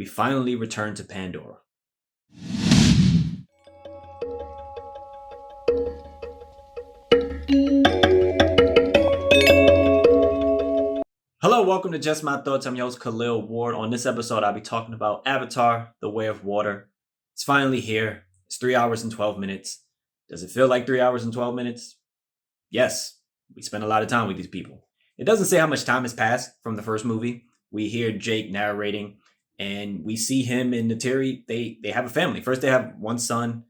we finally return to Pandora. Hello, welcome to Just My Thoughts. I'm your host, Khaleel Ward. On this episode, I'll be talking about Avatar, The Way of Water. It's finally here. It's 3 hours and 12 minutes. Does it feel like 3 hours and 12 minutes? Yes, we spent a lot of time with these people. It doesn't say how much time has passed from the first movie. We hear Jake narrating, and we see him and Ney'tiri. They have a family. First, they have one son,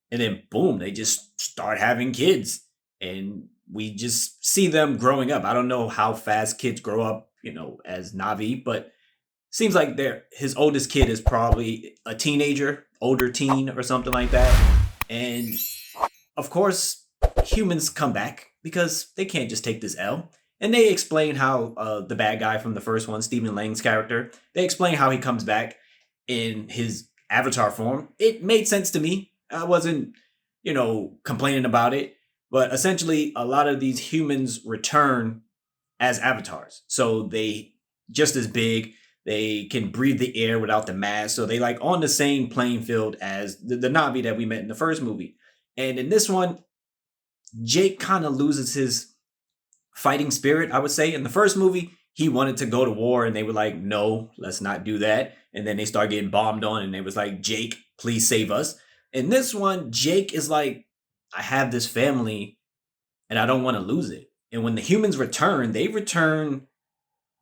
and then boom, they just start having kids. And we just see them growing up. I don't know how fast kids grow up, as Navi, but seems like his oldest kid is probably a teenager, older teen or something like that. And of course, humans come back because they can't just take this L. And they explain how the bad guy from the first one, Stephen Lang's character, they explain how he comes back in his avatar form. It made sense to me. I wasn't, complaining about it. But essentially, a lot of these humans return as avatars. So they just as big. They can breathe the air without the mask. So they like on the same playing field as the Navi that we met in the first movie. And in this one, Jake kind of loses his fighting spirit, I would say. In the first movie, he wanted to go to war and they were like, no, let's not do that. And then they start getting bombed on and they was like, Jake, please save us. In this one, Jake is like, I have this family and I don't want to lose it. And when the humans return, they return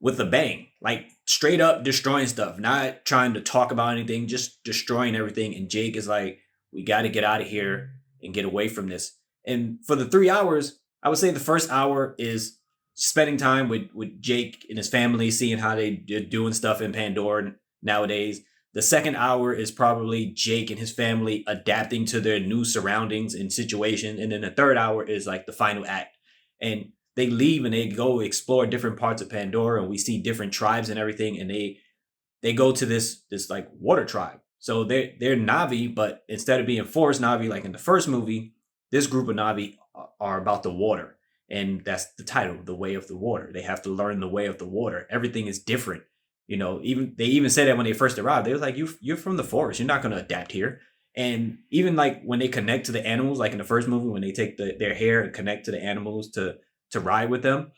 with a bang, like straight up destroying stuff, not trying to talk about anything, just destroying everything. And Jake is like, we got to get out of here and get away from this. And for the 3 hours, I would say the first hour is spending time with Jake and his family, seeing how they're doing stuff in Pandora nowadays. The second hour is probably Jake and his family adapting to their new surroundings and situation. And then the third hour is like the final act. And they leave and they go explore different parts of Pandora and we see different tribes and everything. And they go to this like water tribe. So they're Navi, but instead of being forest Navi like in the first movie, this group of Navi are about the water. And that's the title, The Way of the Water. They have to learn the way of the water. Everything is different. Even they even said that when they first arrived, they was like, you're from the forest. You're not going to adapt here. And even like when they connect to the animals, like in the first movie, when they take their hair and connect to the animals to ride with them,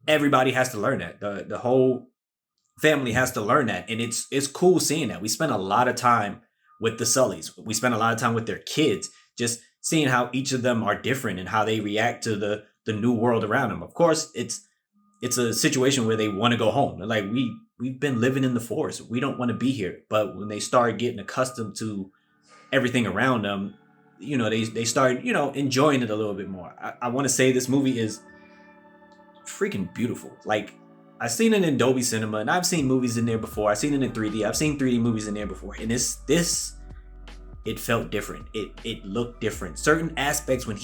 everybody has to learn that. The whole family has to learn that. And it's cool seeing that. We spent a lot of time with the Sullys. We spent a lot of time with their kids, just seeing how each of them are different and how they react to the new world around them. Of course, it's a situation where they want to go home. They're like, we've been living in the forest. We don't want to be here. But when they start getting accustomed to everything around them, they start, enjoying it a little bit more. I want to say this movie is freaking beautiful. Like, I've seen it in Dolby Cinema and I've seen movies in there before. I've seen it in 3D. I've seen 3D movies in there before. And it felt different. It looked different. Certain aspects when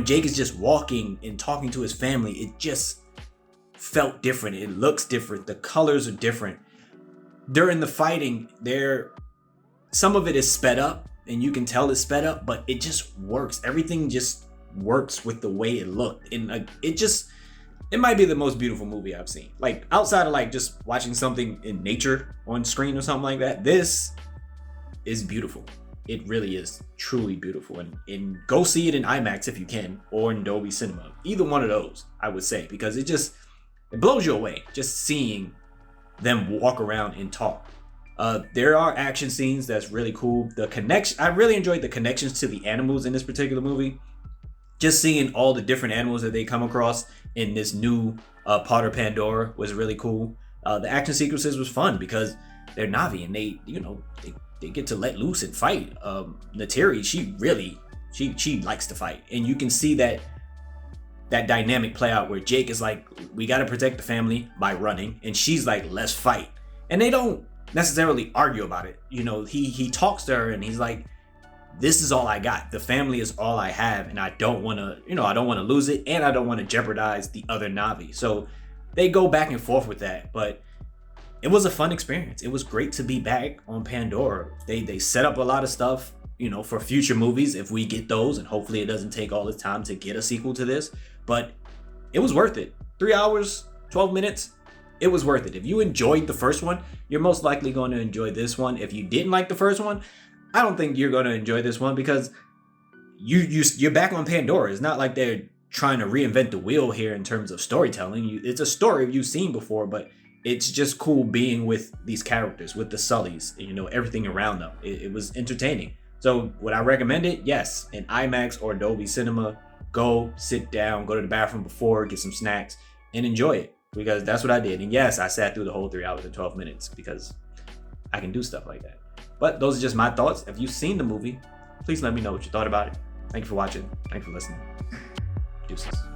Jake is just walking and talking to his family, it just felt different. It looks different. The colors are different. During the fighting, some of it is sped up and you can tell it's sped up, but it just works. Everything just works with the way it looked. And it might be the most beautiful movie I've seen. Like outside of like just watching something in nature on screen or something like that, this is beautiful. It really is truly beautiful. And go see it in IMAX if you can, or in Dolby Cinema. Either one of those, I would say, because it blows you away just seeing them walk around and talk. There are action scenes that's really cool. I really enjoyed the connections to the animals in this particular movie. Just seeing all the different animals that they come across in this new part of Pandora was really cool. The action sequences was fun because they're Navi and they get to let loose and fight. Ney'tiri, she likes to fight, and you can see that dynamic play out where Jake is like, we got to protect the family by running, and she's like, let's fight. And they don't necessarily argue about it. He talks to her and he's like, this is all I got. The family is all I have, and I don't want to lose it, and I don't want to jeopardize the other Navi. So they go back and forth with that, but it was a fun experience. It was great to be back on Pandora. They set up a lot of stuff, for future movies if we get those, and hopefully it doesn't take all this time to get a sequel to this, but it was worth it. 3 hours, 12 minutes. it was worth it. If you enjoyed the first one, you're most likely going to enjoy this one. If you didn't like the first one, I don't think you're going to enjoy this one, because you're back on Pandora. It's not like they're trying to reinvent the wheel here in terms of storytelling. It's a story you've seen before, but it's just cool being with these characters, with the Sullys, everything around them. It was entertaining. So would I recommend it? Yes. In IMAX or Dolby Cinema, go sit down, go to the bathroom before, get some snacks, and enjoy it, because that's what I did. And yes, I sat through the whole 3 hours and 12 minutes because I can do stuff like that. But those are just my thoughts. If you've seen the movie, please let me know what you thought about it. Thank you for watching. Thank you for listening. Deuces.